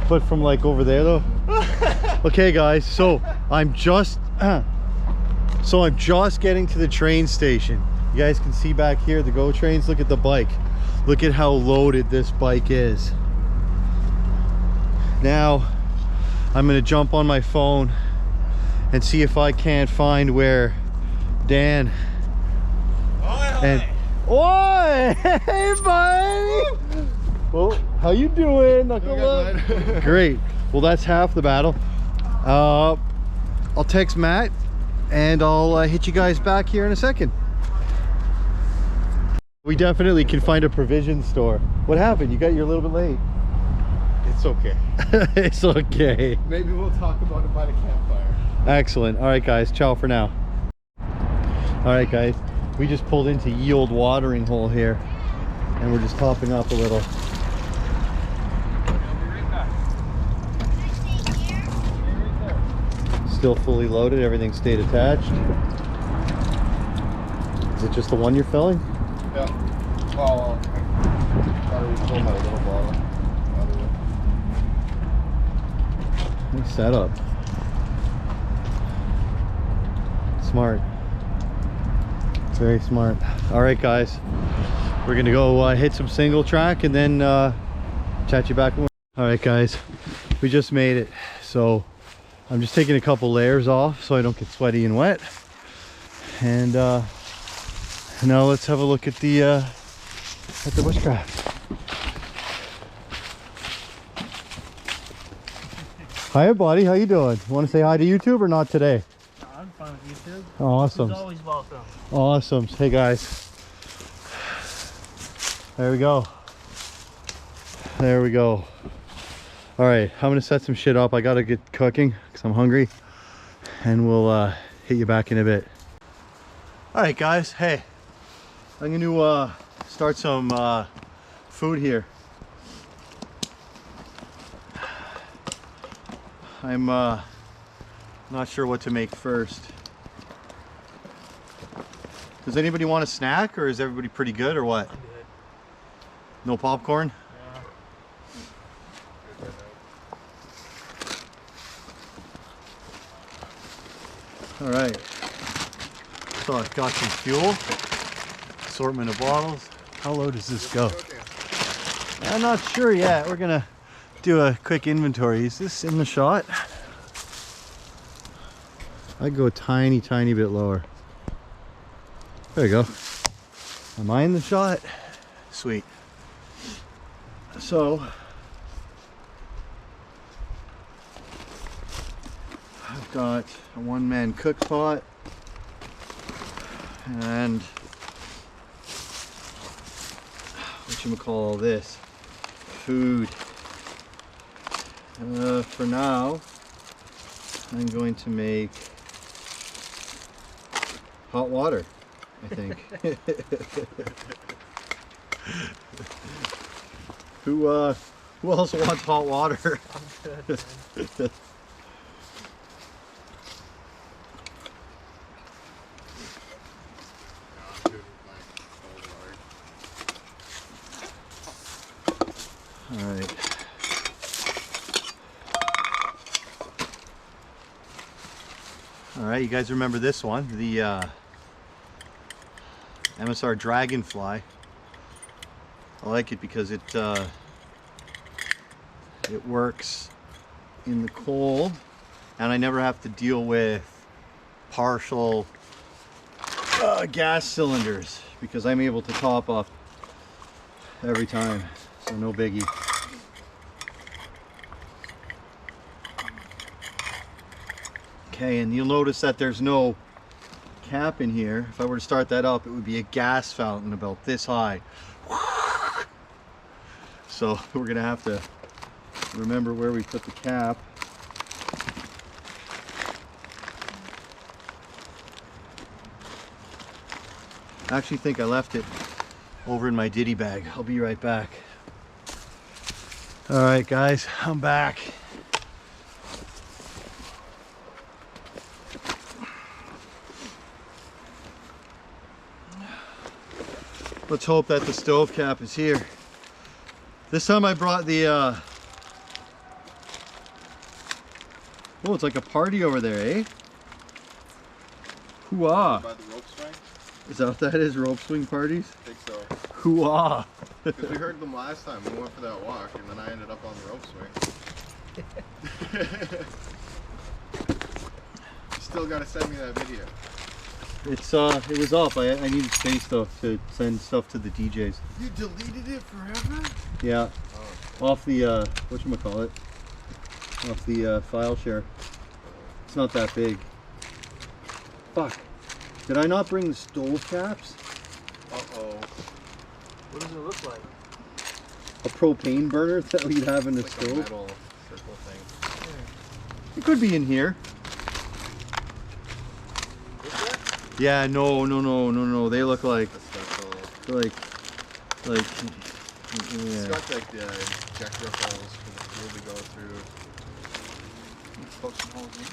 But from like over there though. Okay guys, so I'm just getting to the train station. You guys can see back here the GO trains. Look at the bike. Look at how loaded this bike is. Now I'm gonna jump on my phone and see if I can't find where Dan and oi, hey buddy. Well, how you doing? Great. Well, that's half the battle. I'll text Matt and I'll hit you guys back here in a second. We definitely can find a provision store. What happened? You got here a little bit late. It's okay. It's okay. Maybe we'll talk about it by the campfire. Excellent. All right guys, ciao for now. All right guys, we just pulled into ye old watering hole here and we're just topping up a little. Still fully loaded, everything stayed attached. Is it just the one you're filling? Yeah. Well, I thought I would fill my little bottle. Nice setup. Smart. Very smart. All right guys, we're gonna go hit some single track and then chat you back. All right guys, we just made it. So I'm just taking a couple layers off so I don't get sweaty and wet. And now let's have a look at the bushcraft. Hiya buddy, how you doing? Want to say hi to YouTube or not today? I'm fine with YouTube. Awesome. He's always welcome. Awesome. Hey guys. There we go. There we go. All right, I'm gonna set some shit up. I gotta get cooking because I'm hungry, and we'll hit you back in a bit. All right guys, hey, I'm gonna start some food here. I'm not sure what to make first. Does anybody want a snack, or is everybody pretty good, or what? I'm good. No popcorn? All right, so I've got some fuel, assortment of bottles. How low does this go? I'm not sure yet. We're gonna do a quick inventory. Is this in the shot? I'd go a tiny bit lower. There you go. Am I in the shot? Sweet. So I've got a one-man cook pot and whatchamacall all this? Food. For now, I'm going to make hot water, I think. Who else wants hot water? I'm good, man. Alright. Alright, you guys remember this one, the MSR Dragonfly. I like it because it works in the cold and I never have to deal with partial gas cylinders because I'm able to top up every time, so no biggie. Okay, and you'll notice that there's no cap in here. If I were to start that up, it would be a gas fountain about this high. So we're gonna have to remember where we put the cap. I actually think I left it over in my ditty bag. I'll be right back. All right guys, I'm back. Let's hope that the stove cap is here. This time I brought the Oh, it's like a party over there, eh? Hoo-ah. By the rope swing? Is that what that is? Rope swing parties? I think so. Hoo-ah. Because we heard them last time. We went for that walk, and then I ended up on the rope swing. You still gotta send me that video. It's it was up. I needed space though to send stuff to the DJs. You deleted it forever? Yeah. Oh. Off the whatchamacallit? Off the file share. It's not that big. Fuck. Did I not bring the stove caps? Uh-oh. What does it look like? A propane burner that we'd have in the Like a stove? metal circle thing. It could be in here. Yeah, no. They look like A special. like It's yeah. got like the injector holes for the fuel to go through. Poke some holes in.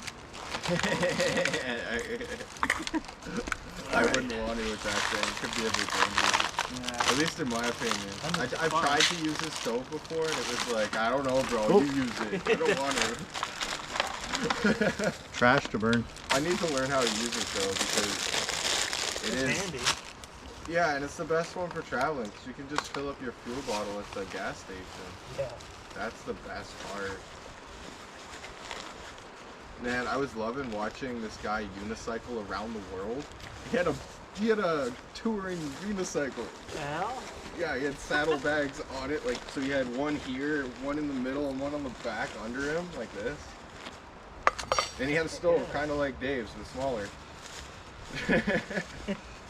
I wouldn't want to with that thing. It could be a bit dangerous. Yeah. At least in my opinion. That looks I've fun. tried to use this stove before and it was like, I don't know bro, Oh. you use it. I don't want to. Trash to burn. I need to learn how to use it though because it It's is. handy. Yeah, and it's the best one for traveling because you can just fill up your fuel bottle at the gas station. Yeah. That's the best part. Man, I was loving watching this guy unicycle around the world. He had a touring unicycle. Now? Yeah, he had saddlebags on it, like so he had one here, one in the middle, and one on the back under him, like this. And he had a stove, kind of like Dave's, but smaller.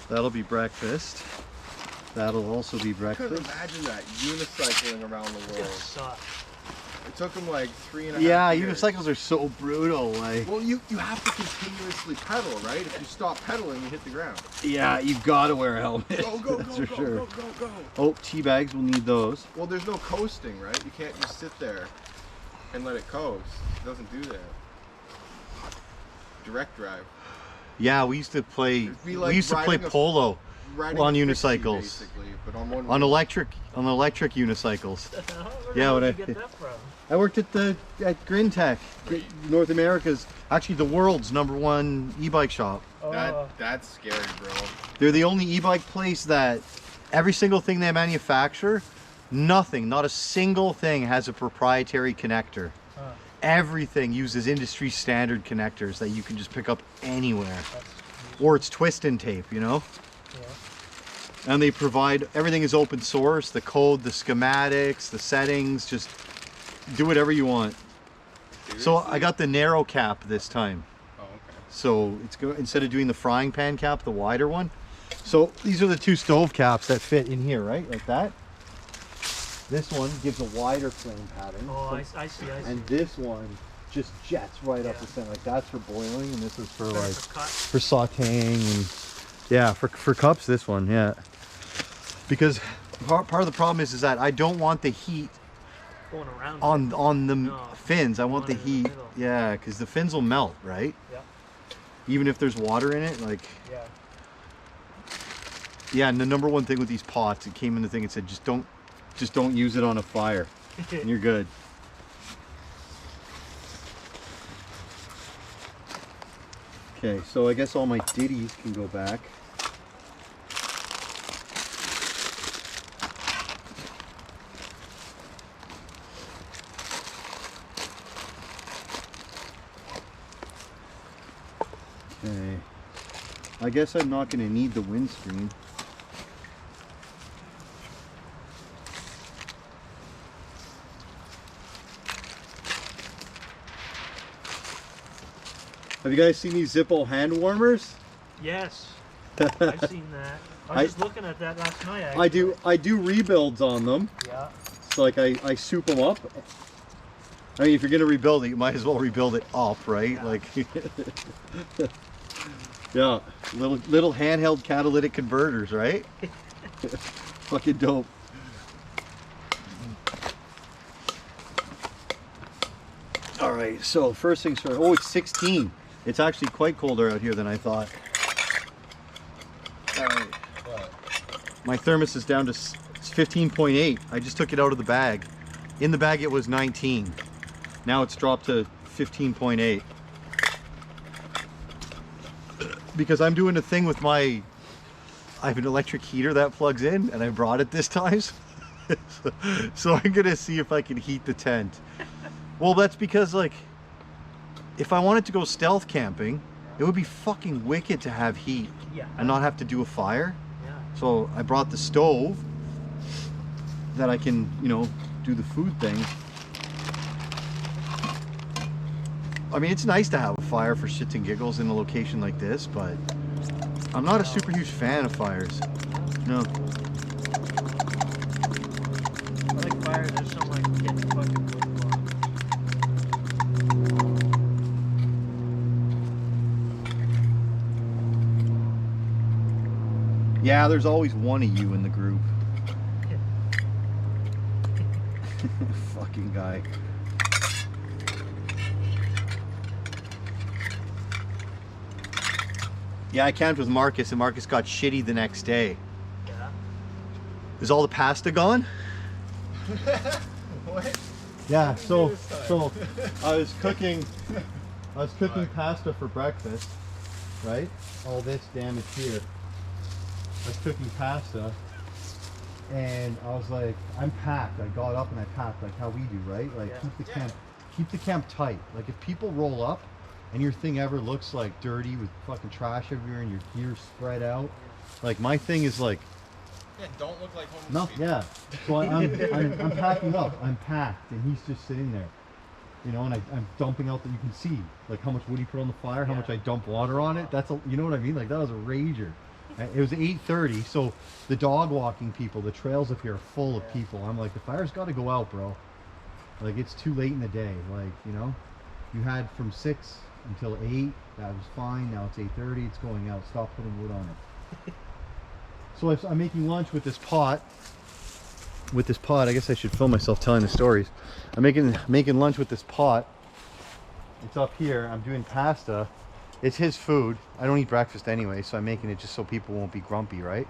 That'll be breakfast. That'll also be I couldn't breakfast. imagine that unicycling around the It world. sucks. It took him like 3.5 Yeah, years. unicycles are so brutal. Like, Well, you have to continuously pedal, right? If you stop pedaling, you hit the ground. yeah, you've got to wear a helmet. Go, go, That's go, for go, sure. go, go, go. Oh, tea bags. We'll need those. Well, there's no coasting, right? You can't just sit there and let it coast. It doesn't do that. Direct drive. Yeah, we used to play. It'd be We like used to play riding a- polo Riding on a fixie, unicycles. basically, but on one on wheel. electric unicycles. Where Yeah, the hell when did I- you get that from? I worked at Grin Tech, North America's, actually the world's #1 e-bike shop. Oh, That's scary, bro. They're the only e-bike place that every single thing they manufacture, nothing, not a single thing has a proprietary connector. huh. Everything uses industry standard connectors that you can just pick up anywhere. That's Or it's twist and tape, you know? yeah. And they provide, everything is open source, the code, the schematics, the settings, just do whatever you want. So I got the narrow cap this time. Oh, okay. So it's instead of doing the frying pan cap, the wider one. So these are the two stove caps that fit in here, right? Like that. This one gives a wider flame pattern. Oh, So- I see. and this one just jets right up Yeah. the center. Like that's for boiling, and this is for Better like for cut. for sautéing and yeah, for cups. This one, yeah. Because part of the problem is that I don't want the heat Going around. on the No, fins. I want want the it in the heat, middle. yeah, because the fins will melt, right? Yeah. Even if there's water in it, like Yeah. yeah. And the #1 thing with these pots, it came in the thing and said just don't use it on a fire, and you're good. Okay, so I guess all my ditties can go back. Okay, I guess I'm not going to need the windscreen. Have you guys seen these Zippo hand warmers? Yes. I've seen that. I was just looking at that last night. Actually. I do rebuilds on them. Yeah. So like I soup them up. I mean, if you're gonna rebuild it, you might as well rebuild it up, right? Yeah. Like, yeah, little handheld catalytic converters, right? Fucking dope. All right, so first things first. Oh, it's 16. It's actually quite colder out here than I thought. All right. My thermos is down to it's 15.8. I just took it out of the bag. In the bag it was 19. Now it's dropped to 15.8. because I'm doing a thing with I have an electric heater that plugs in, and I brought it this time. So I'm gonna see if I can heat the tent. Well, that's because like, if I wanted to go stealth camping, it would be fucking wicked to have heat and not have to do a fire. So I brought the stove that I can, you know, do the food thing. I mean, it's nice to have a fire for shits and giggles in a location like this, but I'm not a super huge fan of fires. No. I like fire, there's some like getting fucking wood block. Yeah, there's always one of you in the group. Fucking guy. Yeah, I camped with Marcus, and Marcus got shitty the next day. Yeah. Is all the pasta gone? What? Yeah, so I was cooking pasta for breakfast, right? All this damage here. I was cooking pasta, and I was like, I'm packed. I got up and I packed like how we do, right? Like keep the camp tight. Like if people roll up and your thing ever looks like dirty with fucking trash everywhere and your gear spread out, like my thing is like, Yeah, don't look like homeless no, people. yeah. So I'm packing up. I'm packed, and he's just sitting there, you know. And I'm dumping out that you can see, like how much wood he put on the fire, how much I dump water on it. That's a, you know what I mean? Like that was a rager. It was 8:30, so the dog walking people, the trails up here are full of people. I'm like, the fire's got to go out, bro. Like it's too late in the day. Like, you know, you had from 6 until 8. That was fine. Now it's 8:30. It's going out. Stop putting wood on it. So I'm making lunch with this pot. I guess I should film myself telling the stories. I'm making lunch with this pot. It's up here. I'm doing pasta. It's his food. I don't eat breakfast anyway, so I'm making it just so people won't be grumpy, right?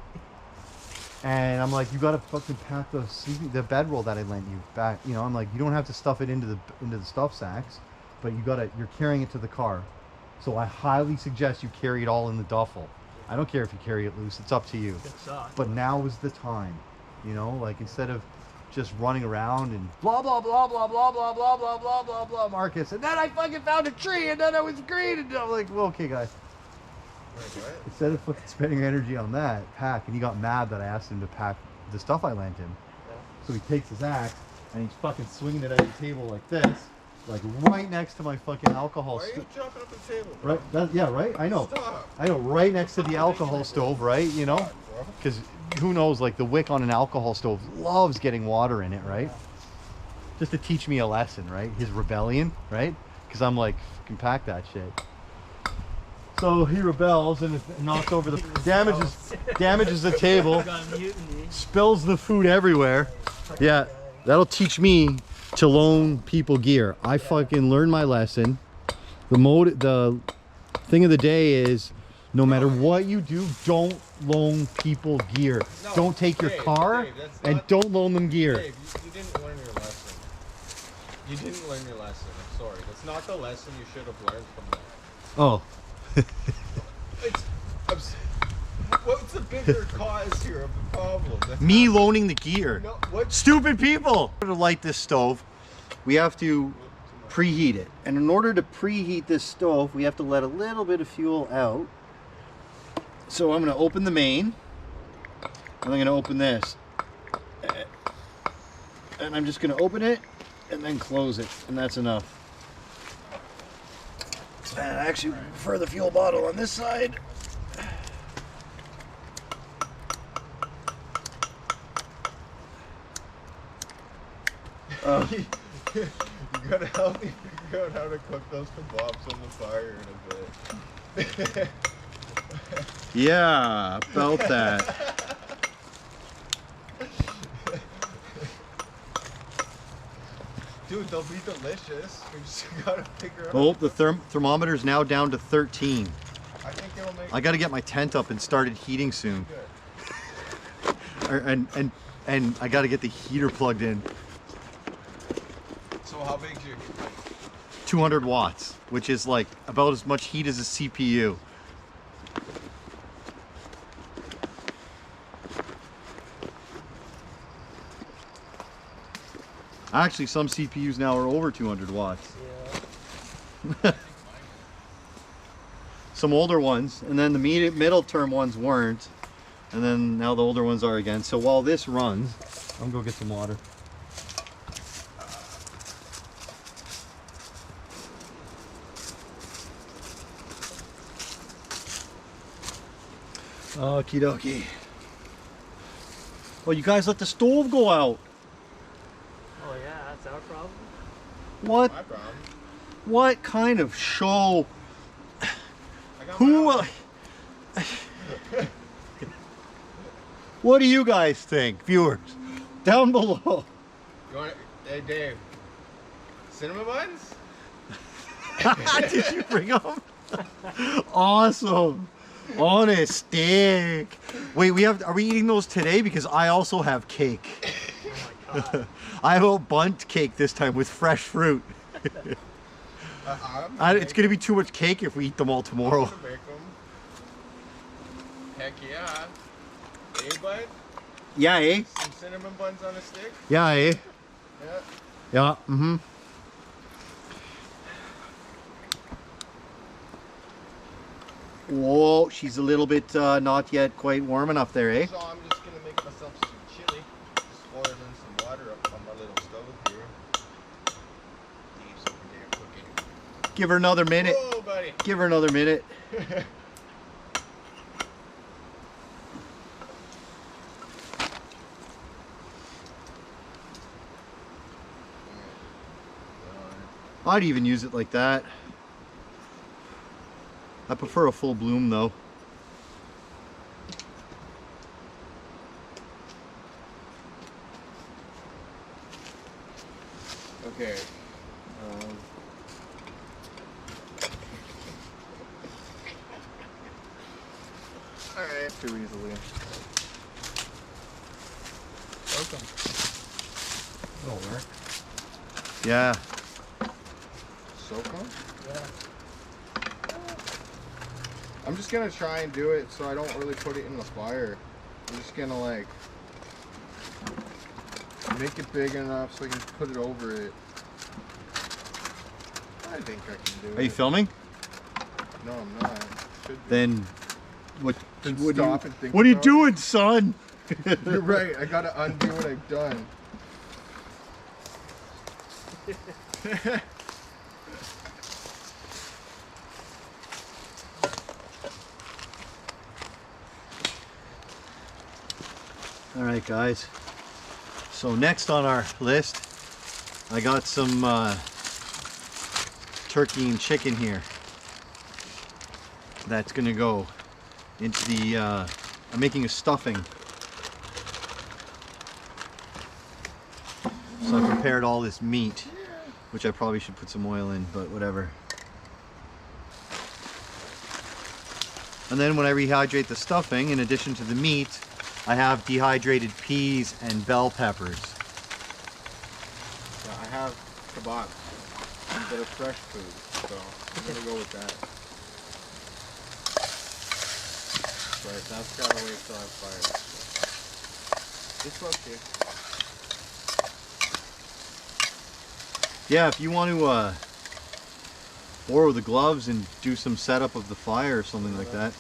And I'm like, you gotta fucking pack the bedroll that I lent you back. You know, I'm like, you don't have to stuff it into the stuff sacks, but you're carrying it to the car. So I highly suggest you carry it all in the duffel. I don't care if you carry it loose, it's up to you. But now is the time, you know, like instead of just running around and blah blah blah blah blah blah blah blah blah blah blah, Marcus. And then I fucking found a tree, and then I was green, and I'm like, well, okay, guys. Wait, what? Instead of fucking spending your energy on that, pack. And he got mad that I asked him to pack the stuff I lent him. So he takes his axe and he's fucking swinging it at the table like this, like right next to my fucking alcohol. Why are you jumping up the table, bro? Right? Yeah, right. I know. Stop. I know. Right next to the alcohol stove, right? You know, because who knows? Like the wick on an alcohol stove loves getting water in it, right? Just to teach me a lesson, right? His rebellion, right? Because I'm like, fucking pack that shit. So he rebels and it knocks over the damages the table, spills the food everywhere. Yeah, that'll teach me to loan people gear. I fucking learned my lesson. The thing of the day is, no matter what you do, don't loan people gear. No, don't take your car Dave, and don't loan them gear. Dave, you didn't learn your lesson. You didn't learn your lesson. I'm sorry. That's not the lesson you should have learned from that. Oh. What's the bigger cause here of the problem? That's Me loaning the gear. No, what? Stupid people! To light this stove, we have to preheat it. And in order to preheat this stove, we have to let a little bit of fuel out. So I'm going to open the main, and I'm going to open this. And I'm just going to open it, and then close it, and that's enough. And I actually prefer the fuel bottle on this side. You gotta help me figure out how to cook those kebabs on the fire in a bit. Yeah, about that. Dude, they'll be delicious. We just gotta figure out. Oh, the thermometer's now down to 13. I think it'll make. I gotta get my tent up and started heating soon. Good. And I gotta get the heater plugged in. So how big's your? 200 watts, which is like about as much heat as a CPU. Actually, some CPUs now are over 200 watts. Yeah. Some older ones, and then the middle term ones weren't, and then now the older ones are again. So while this runs, I'm gonna go get some water. Okie dokie. Well, you guys let the stove go out. Oh yeah, that's our problem. What? My problem. What kind of show? I got Who? my What do you guys think, viewers? Down below. You want, hey Dave, cinnamon buns? Did you bring them? Awesome. On a stick. Wait, are we eating those today? Because I also have cake. Oh my god. I have a bundt cake this time with fresh fruit. It's gonna be too much cake if we eat them all tomorrow. Heck yeah. Hey bud? Yeah, eh? Some cinnamon buns on a stick? Yeah, eh? Yeah. Yeah, mm-hmm. Whoa, she's a little bit not yet quite warm enough there, eh? So I'm just gonna make myself some chili. Just boiling some water up on my little stove here. Dave's over there cooking. Give her another minute. Whoa, buddy. Give her another minute. I'd even use it like that. I prefer a full bloom though. Okay. Alright. Too easily. Welcome. That'll work. Yeah. Soak 'em? Yeah. I'm just gonna try and do it so I don't really put it in the fire. I'm just gonna like make it big enough so I can put it over it. I think I can do it. Are you filming? No, I'm not. Should be. Then what? Then what stop and think What are you about it. doing, son? You're right. I gotta undo what I've done. All right, guys. So next on our list, I got some turkey and chicken here. That's gonna go into the. I'm making a stuffing. So I prepared all this meat, which I probably should put some oil in, but whatever. And then when I rehydrate the stuffing, in addition to the meat, I have dehydrated peas and bell peppers. Yeah, I have kebabs that are fresh food, so I'm gonna go with that. Right, that's gotta wait till I fire. This looks good. Yeah, if you want to borrow the gloves and do some setup of the fire or something like that.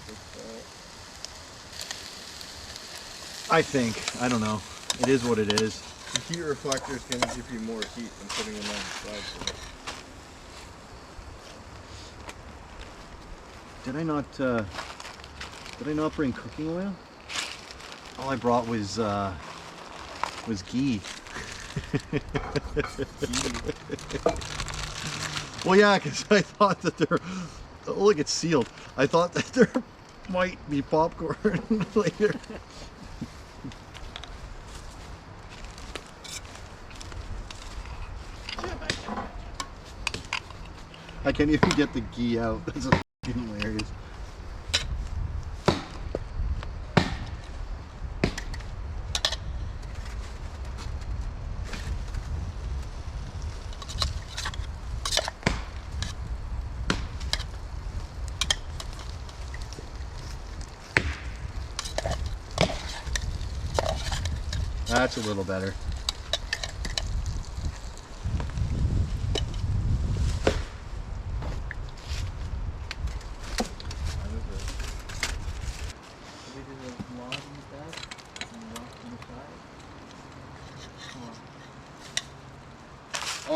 I think. I don't know. It is what it is. The heat reflector is gonna give you more heat than putting them on the side. Did I not bring cooking oil? All I brought was ghee. Well, yeah, because I thought that there. Oh, look, it's sealed. I thought that there might be popcorn later. I can't even get the ghee out. That's fucking hilarious. That's a little better.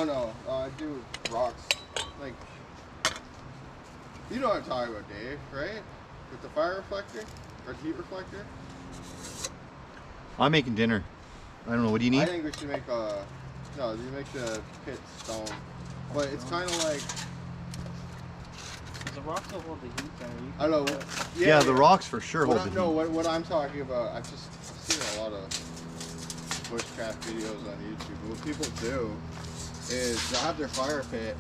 No. I do rocks. Like, you know what I'm talking about, Dave, right? With the fire reflector or heat reflector. I'm making dinner. I don't know. What do you need? I think we should make no. You make the pit stone, but it's kind of like. Does the rock still hold the heat there? I don't know. Yeah, the rocks for sure hold the heat. No, what I'm talking about, I've seen a lot of BushCraft videos on YouTube. What people do is they'll have their fire pit,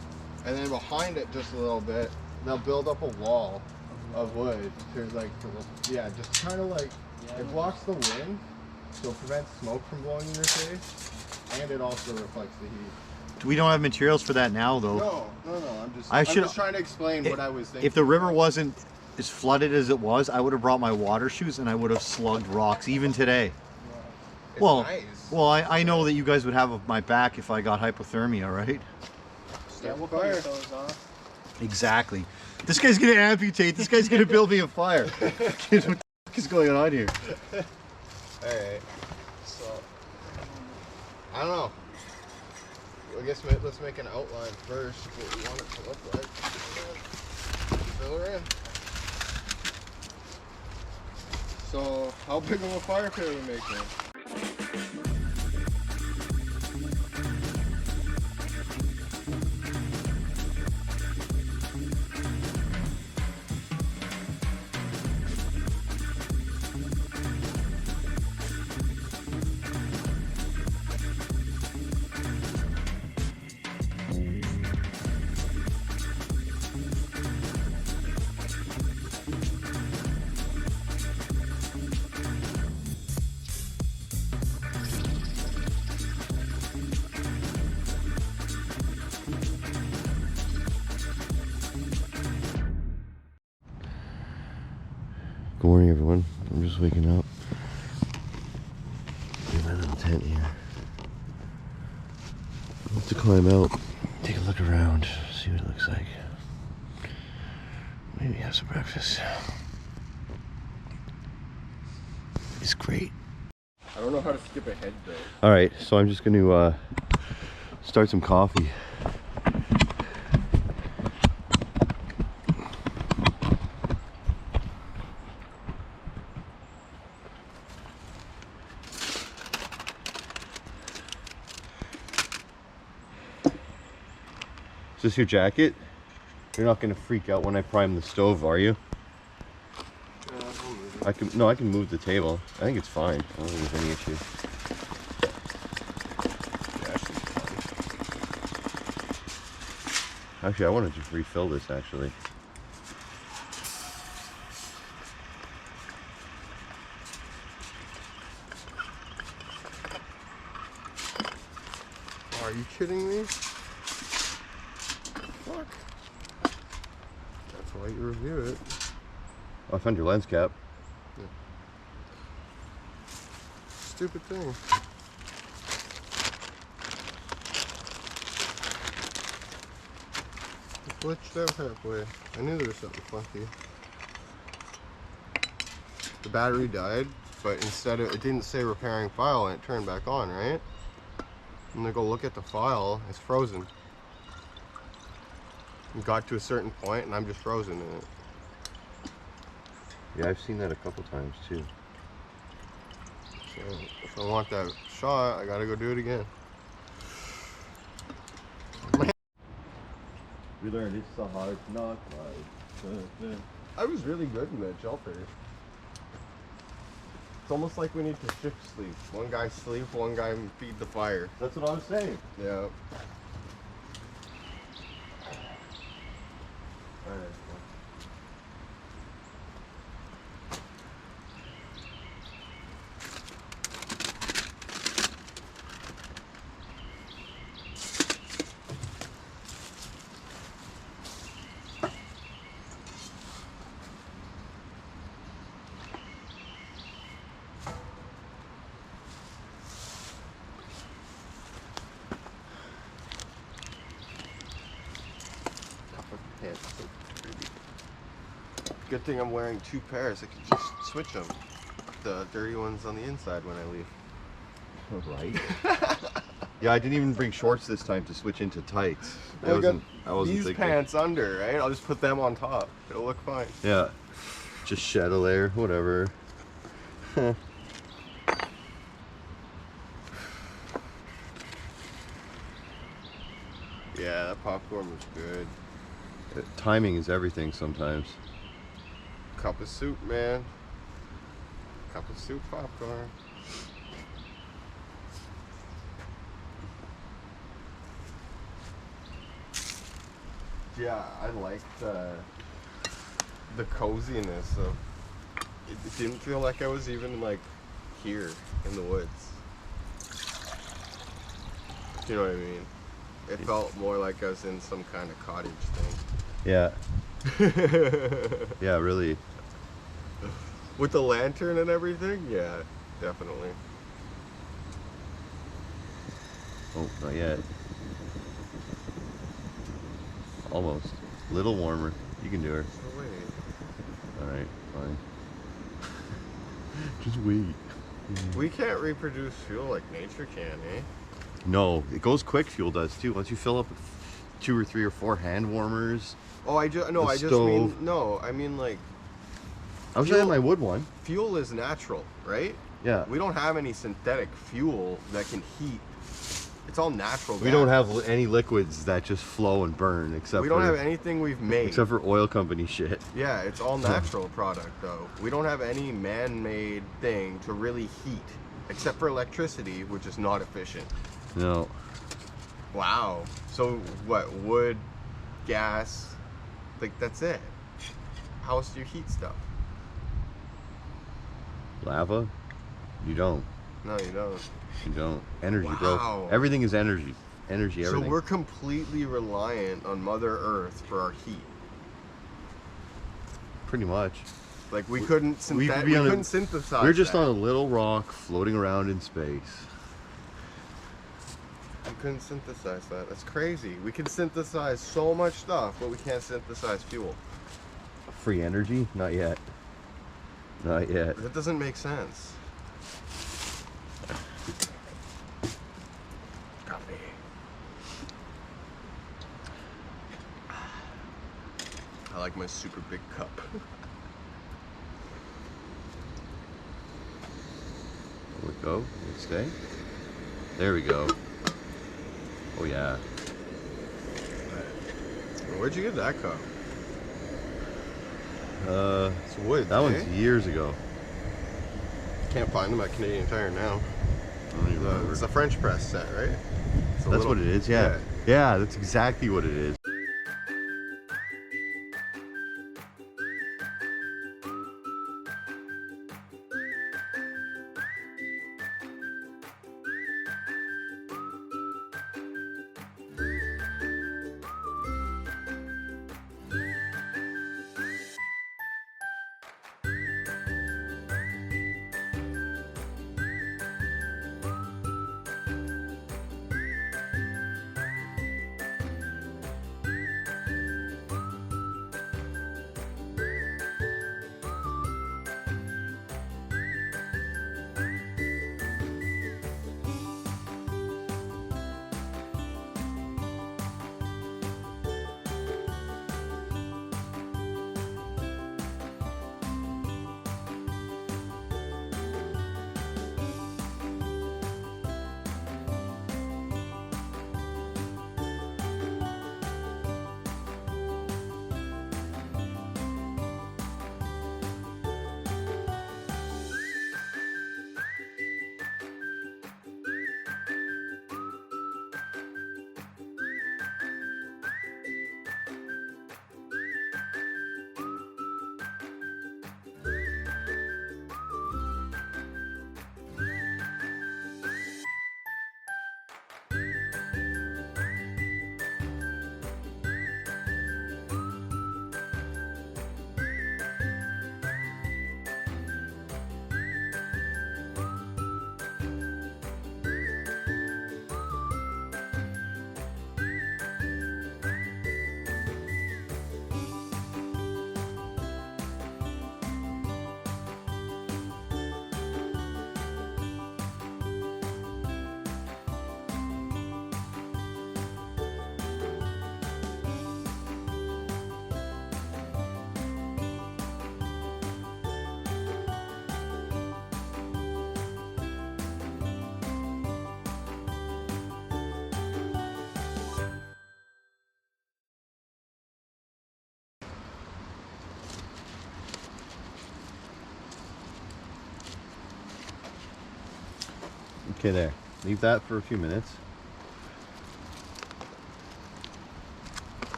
and then behind it just a little bit, they'll build up a wall of wood. Just kind of like it blocks the wind, so it prevents smoke from blowing in your face, and it also reflects the heat. We don't have materials for that now, though. No. I'm just trying to explain what I was thinking. If the river wasn't as flooded as it was, I would have brought my water shoes and I would have slugged rocks even today. It's Well, nice. well, I know that you guys would have my back if I got hypothermia, right? Yeah, we'll put your toes off. Exactly. This guy's gonna amputate. This guy's gonna build me a fire. What the fuck is going on here? Alright. So, I don't know. I guess let's make an outline first, what we want it to look like. Fill her in. So, how big of a fire pit are we making? Good morning, everyone. I'm just waking up. In my little tent here. I have to climb out, take a look around, see what it looks like. Maybe have some breakfast. It's great. I don't know how to skip ahead though. All right, so I'm just going to start some coffee. Is this your jacket? You're not gonna freak out when I prime the stove, are you? I can move the table. I think it's fine. I don't think there's any issue. Actually, I want to just refill this actually. Are you kidding me? Fuck. That's why you review it. Oh, I found your lens cap. Yeah. Stupid thing. It glitched out halfway. I knew there was something funky. The battery died, but instead of, it didn't say repairing file and it turned back on, right? I'm gonna go look at the file, it's frozen. We got to a certain point and I'm just frozen in it. Yeah, I've seen that a couple times too. So if I want that shot, I gotta go do it again. We learned it's a hard knock life. I was really good in that shelter. It's almost like we need to shift sleep. One guy sleep, one guy feed the fire. That's what I was saying. Yeah. Alright. Good thing I'm wearing two pairs. I can just switch them. The dirty ones on the inside when I leave. Right. Yeah, I didn't even bring shorts this time to switch into tights. I got I wasn't these thinking. pants under, right? I'll just put them on top. It'll look fine. Yeah. Just shed a layer, whatever. Yeah, that popcorn was good. Timing is everything sometimes. Cup of soup, man. Cup of soup popcorn. Yeah, I like the coziness of it. Didn't feel like I was even like here in the woods. You know what I mean? It felt more like I was in some kind of cottage Yeah. thing. Yeah, really. With the lantern and everything? Yeah, definitely. Oh, not yet. Almost. A little warmer. You can do her. So wait. Alright, fine. Just wait. We can't reproduce fuel like nature can, eh? No, it goes quick, fuel does too. Once you fill up with 2 or 3 or 4 hand warmers. Oh, I just mean no. I mean like I wish I had my wood one. fuel is natural, right? Yeah. We don't have any synthetic fuel that can heat. It's all natural. We gas. don't have any liquids that just flow and burn, except We don't for have anything we've made. except for oil company shit. Yeah, it's all natural product though. We don't have any man-made thing to really heat, except for electricity, which is not efficient. No. Wow. So what? Wood, gas, like that's it. How else do you heat stuff? Lava? You don't. No, you don't. You don't. Energy, Wow. bro. Everything is energy. Energy, everything. So we're completely reliant on Mother Earth for our heat. Pretty much. Like we couldn't couldn't synthesize. We're just that. on a little rock floating around in space. We couldn't synthesize that. That's crazy. We can synthesize so much stuff, but we can't synthesize fuel. Free energy? Not yet. Not yet. That doesn't make sense. Coffee. I like my super big cup. Will it go? Will it stay? There we go. Oh yeah. Where'd you get that cup? It's wood, That eh? one's years ago. Can't find them at Canadian Tire now. I don't even remember. It's a French press set, right? It's a That's little- what it is, yeah. Yeah, that's exactly what it is. Okay, there. Leave that for a few minutes.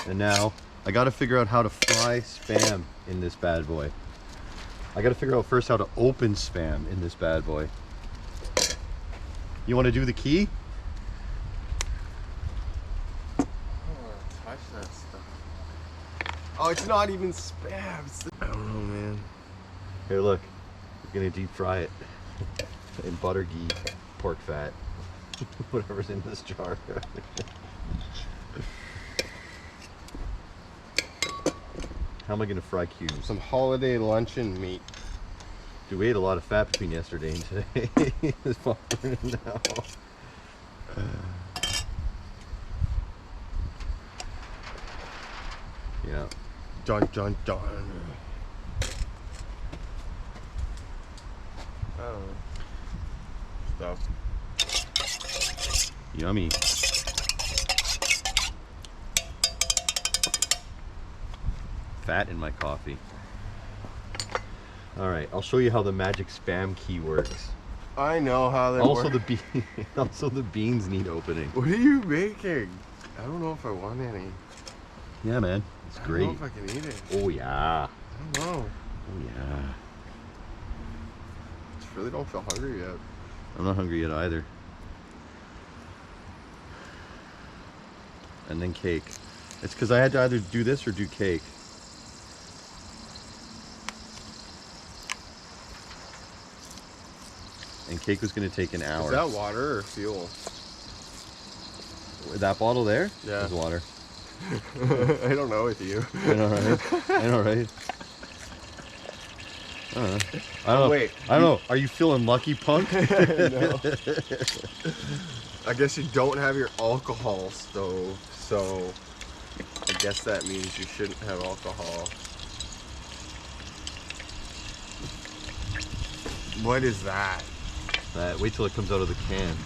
And now, I gotta figure out how to fry Spam in this bad boy. I gotta figure out first how to open Spam in this bad boy. You wanna do the key? I don't want to touch that stuff. Oh, it's not even Spam. I don't know, man. Here, look. We're gonna deep fry it in butter ghee, pork fat, whatever's in this jar. How am I gonna fry cubes? Some holiday luncheon meat. Dude, we ate a lot of fat between yesterday and today. It's burning now. Yeah. Dun dun dun. Oh. Stuff. Yummy. Fat in my coffee. All right, I'll show you how the magic Spam key works. I know how they Also, work. the beans need opening. What are you making? I don't know if I want any. Yeah, man, it's great. I don't know if I can eat it. Oh yeah. I don't know. Oh yeah. I really don't feel hungry yet. I'm not hungry yet either. And then cake. It's because I had to either do this or do cake. And cake was going to take an hour. Is that water or fuel? That bottle there? Yeah. Is water. I don't know with you. I know, right? I know, right? I don't know. I don't know. Wait. I don't know. Are you feeling lucky, punk? No. I guess you don't have your alcohol stove, so I guess that means you shouldn't have alcohol. What is that? Wait till it comes out of the can.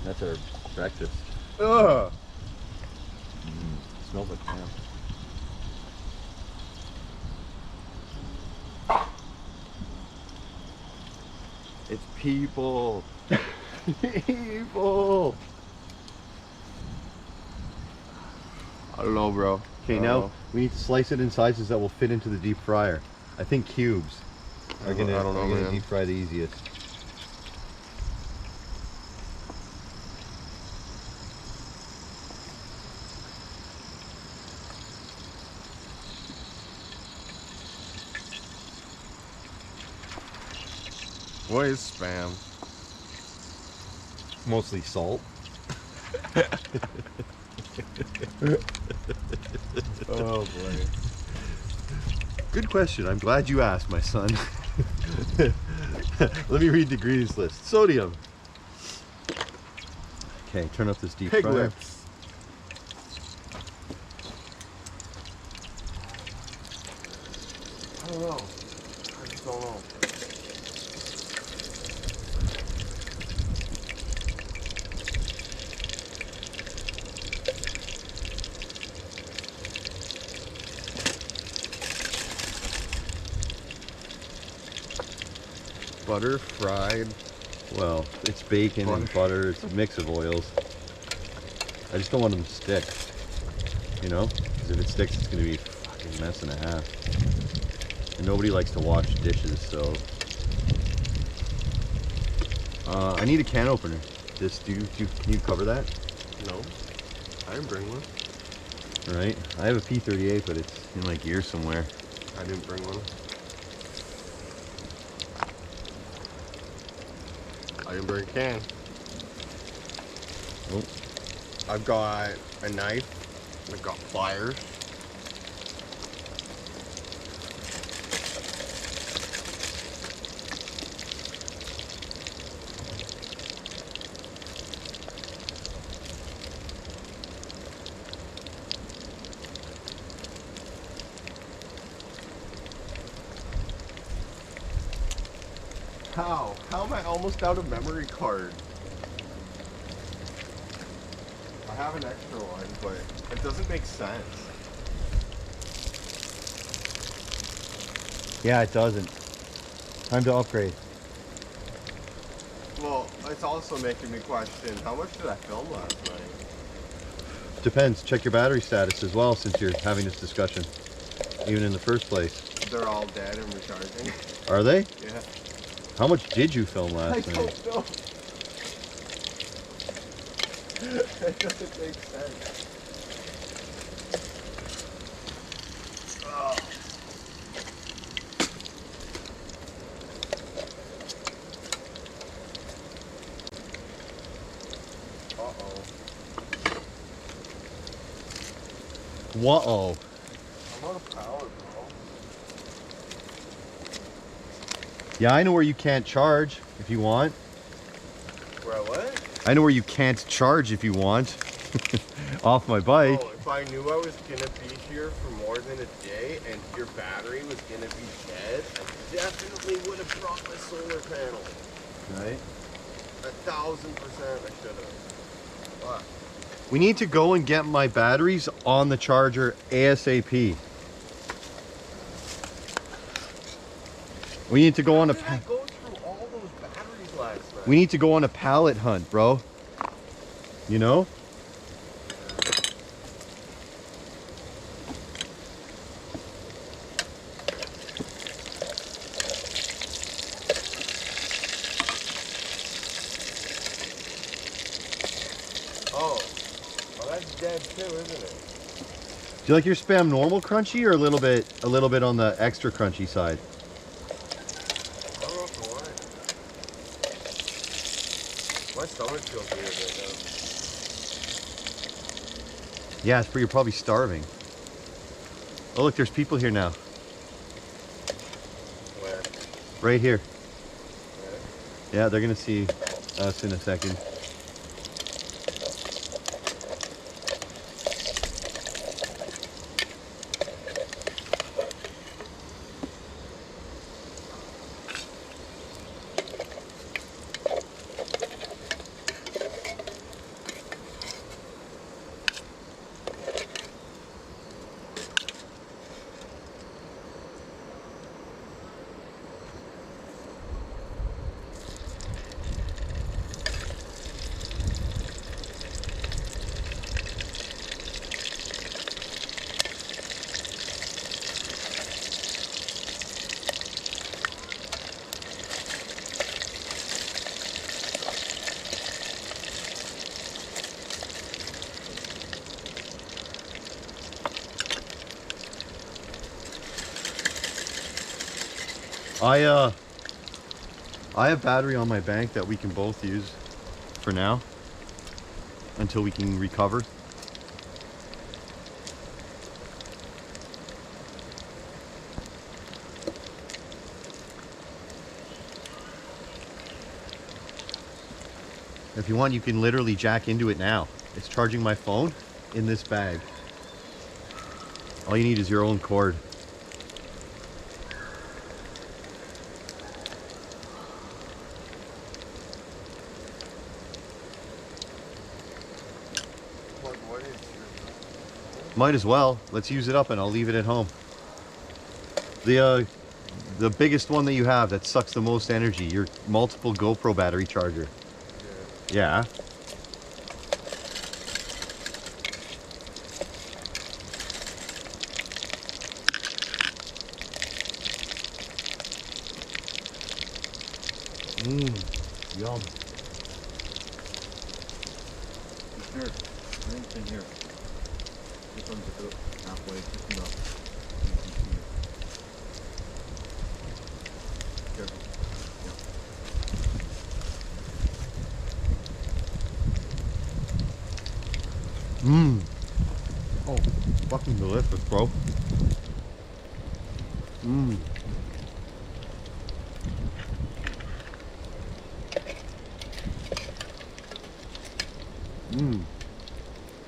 That's our breakfast. Ugh. Smells like ham. It's people. People. I don't know, bro. Okay, now we need to slice it in sizes that will fit into the deep fryer. I think cubes are gonna deep fry the easiest. What is Spam? Mostly salt. Oh boy. Good question. I'm glad you asked, my son. Let me read the ingredients list. Sodium. Okay, turn up this deep Pig fryer. lips. I don't know. I just don't know. Butter fried. Well, it's bacon and butter. It's a mix of oils. I just don't want them to stick. You know? Because if it sticks, it's going to be a fucking mess and a half. And nobody likes to wash dishes, so... I need a can opener. Can you cover that? No. I didn't bring one. Alright. I have a P38, but it's in my gear somewhere. I didn't bring one. I didn't bring a can. Oh. I've got a knife. I've got pliers. How? How am I almost out of memory card? I have an extra one, but it doesn't make sense. Yeah, it doesn't. Time to upgrade. Well, it's also making me question, how much did I film last night? Depends. Check your battery status as well since you're having this discussion. Even in the first place. They're all dead and recharging. Are they? Yeah. How much did you film last I night? don't know. It doesn't make sense. Oh. Uh-oh. Whoa. I'm out of power, bro. Yeah, I know where you can't charge if you want. Where what? I know where you can't charge if you want. Off my bike. Oh, if I knew I was gonna be here for more than a day and your battery was gonna be dead, I definitely would have brought my solar panel. Right. 1,000% I should have. What? We need to go and get my batteries on the charger ASAP. We need to go on a How did I go through all those batteries last night? we need to go on a pallet hunt, bro. You know? Oh, well that's dead too, isn't it? Do you like your Spam normal crunchy or a little bit on the extra crunchy side? I don't know if I want. My stomach feels weird right now. Yeah, it's you're probably starving. Oh look, there's people here now. Where? Right here. Where? Yeah, they're gonna see us in a second. I have battery on my bank that we can both use for now until we can recover. If you want, you can literally jack into it now. It's charging my phone in this bag. All you need is your own cord. Might as well. Let's use it up and I'll leave it at home. The biggest one that you have that sucks the most energy, your multiple GoPro battery charger. Yeah. Yum. Here, right in here. This one's about halfway, picking up. Careful. Oh, fucking delicious, bro.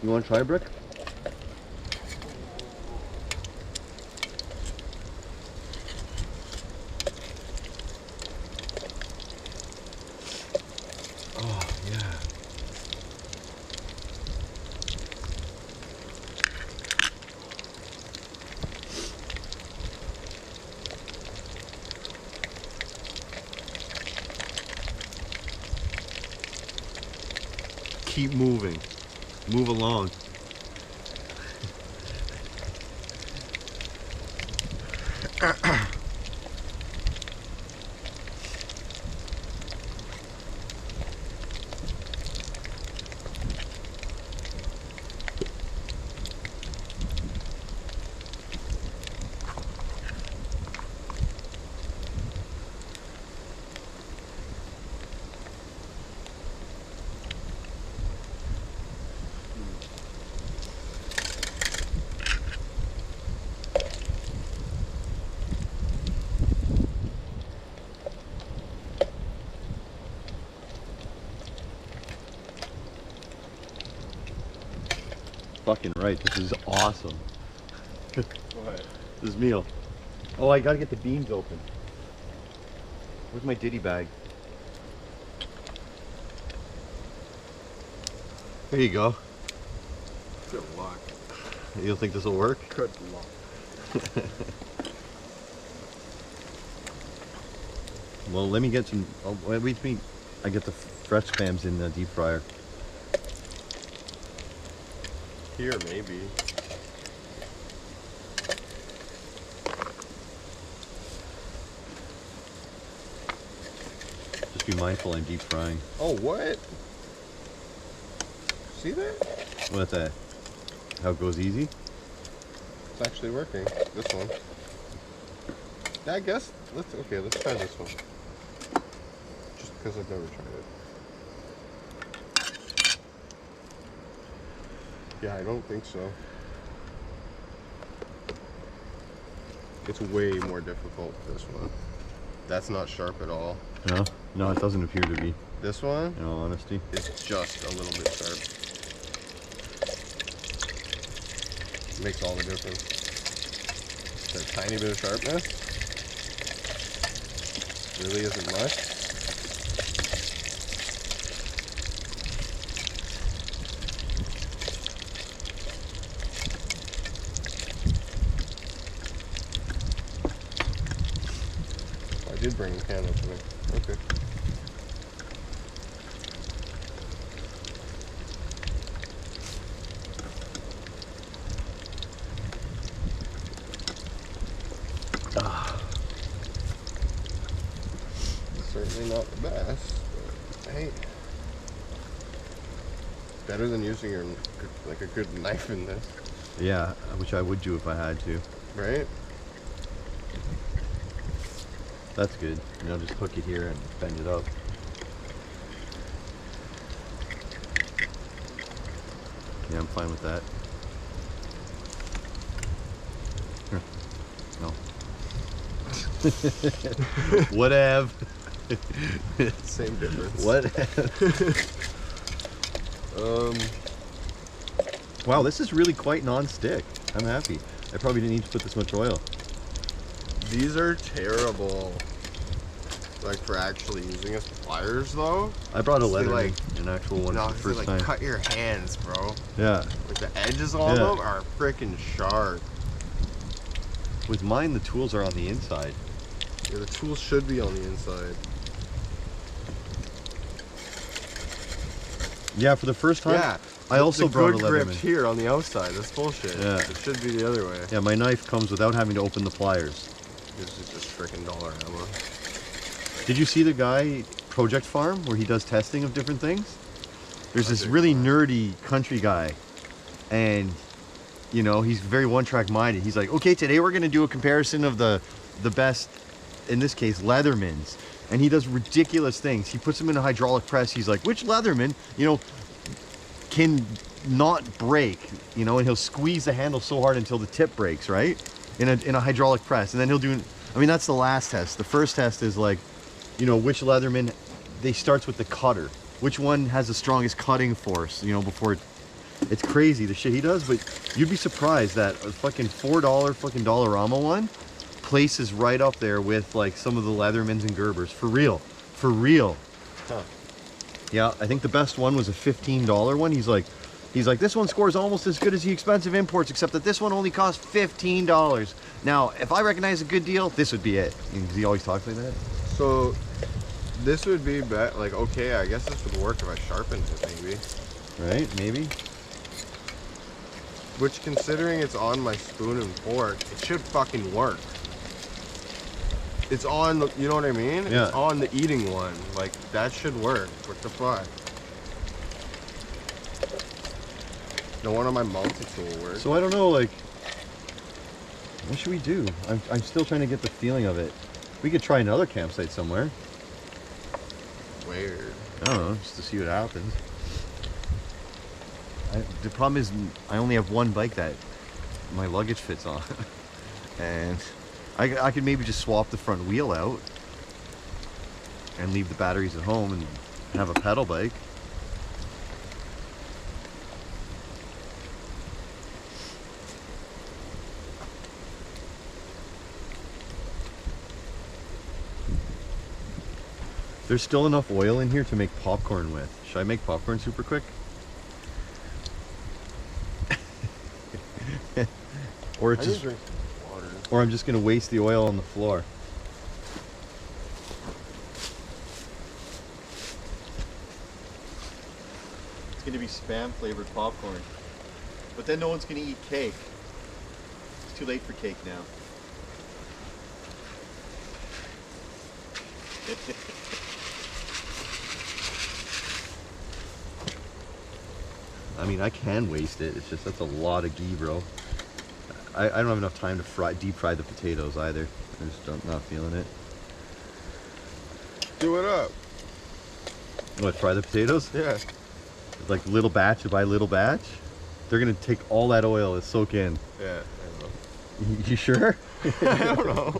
You want to try a brick? Oh, yeah. keep moving. Move along. Fucking right, this is awesome. What? This meal. Oh, I gotta get the beans open. Where's my ditty bag? There you go. Good luck. You don't think this will work? Good luck. Well, let me get some. Oh, wait with me. I get the fresh clams in the deep fryer. Here, maybe. Just be mindful I'm deep frying. Oh, what? See that? What's that? How it goes easy? It's actually working. This one. I guess. Let's try this one. Just because I've never tried it. Yeah, I don't think so. It's way more difficult, this one. That's not sharp at all. No? No, it doesn't appear to be, This one in all honesty. is just a little bit sharp. Makes all the difference. That tiny bit of sharpness really isn't much. I did bring a can with me. Okay. Certainly not the best, but hey, better than using your like a good knife in this, Yeah, which I would do if I had to. right? That's good. You know, just hook it here and bend it up. Yeah, I'm fine with that. Here. No. Whatever. Same difference. Whatever. Wow, this is really quite non-stick. I'm happy. I probably didn't need to put this much oil. These are terrible. Like for actually using as pliers, though. I brought a They, leather, like, an actual one No, for the 'cause they, first like time. cut your hands, bro. Yeah. Like the edges on Yeah. them are freaking sharp. With mine, the tools are on the inside. Yeah, the tools should be on the inside. Yeah, for the first time. Yeah. I also the brought a good Leatherman. grip's here on the outside. That's bullshit. Yeah. It should be the other way. Yeah, my knife comes without having to open the pliers. This is just freaking dollar ammo. Did you see the guy, Project Farm, where he does testing of different things? There's this Project really Farm. nerdy country guy, and you know, he's very one-track minded. He's like, okay, today we're gonna do a comparison of the best, in this case, Leathermans. And he does ridiculous things. He puts them in a hydraulic press. He's like, which Leatherman, you know, can not break, you know, and he'll squeeze the handle so hard until the tip breaks, right? In a hydraulic press. And then he'll do, I mean, that's the last test. The first test is like, you know, which Leatherman, they starts with the cutter. Which one has the strongest cutting force, you know, before it's crazy the shit he does, but you'd be surprised that a fucking $4 fucking Dollarama one places right up there with like some of the Leathermans and Gerbers. For real. For real. Huh. Yeah, I think the best one was a $15 one. He's like, this one scores almost as good as the expensive imports, except that this one only costs $15. Now, if I recognize a good deal, this would be it. Because he always talks like that. So this would be like, okay, I guess this would work if I sharpened it, maybe. right? Maybe. Which, considering it's on my spoon and fork, it should fucking work. It's on, you know what I mean? Yeah. It's on the eating one. Like, that should work. What the fuck? No one on my multi-tool works. So I don't know, like, what should we do? I'm still trying to get the feeling of it. We could try another campsite somewhere. Weird. I don't know, just to see what happens. The problem is I only have one bike that my luggage fits on. And I could maybe just swap the front wheel out and leave the batteries at home and have a pedal bike. There's still enough oil in here to make popcorn with. Should I make popcorn super quick? Or I just just drink water. or I'm just gonna waste the oil on the floor. It's gonna be spam flavored popcorn. But then no one's gonna eat cake. It's too late for cake now. I mean, I can waste it. It's just that's a lot of ghee, bro. I don't have enough time to deep fry the potatoes either. I'm just not feeling it. Do it up. What, fry the potatoes? Yeah. Like little batch by little batch? They're gonna take all that oil and soak in. Yeah, I know. You sure? I don't know.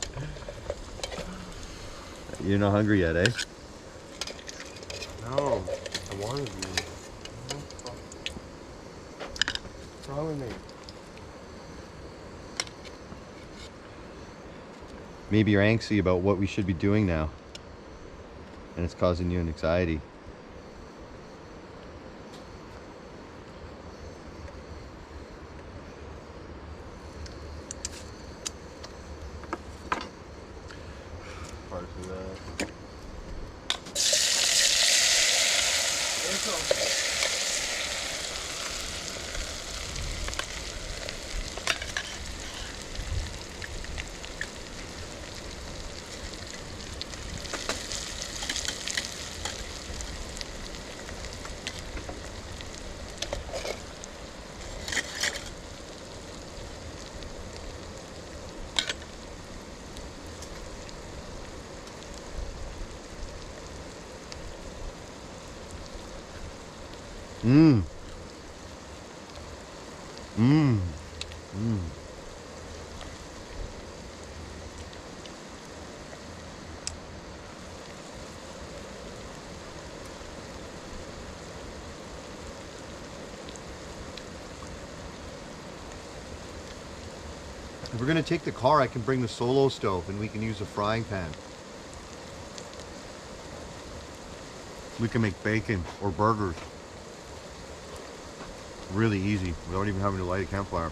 You're not hungry yet, eh? No, I wanted to. What's wrong with me? Maybe you're angsty about what we should be doing now. And it's causing you an anxiety. Parts of that. Mmm. Mmm. Mmm. If we're gonna take the car, I can bring the solo stove and we can use a frying pan. We can make bacon or burgers. Really easy without even having to light a campfire.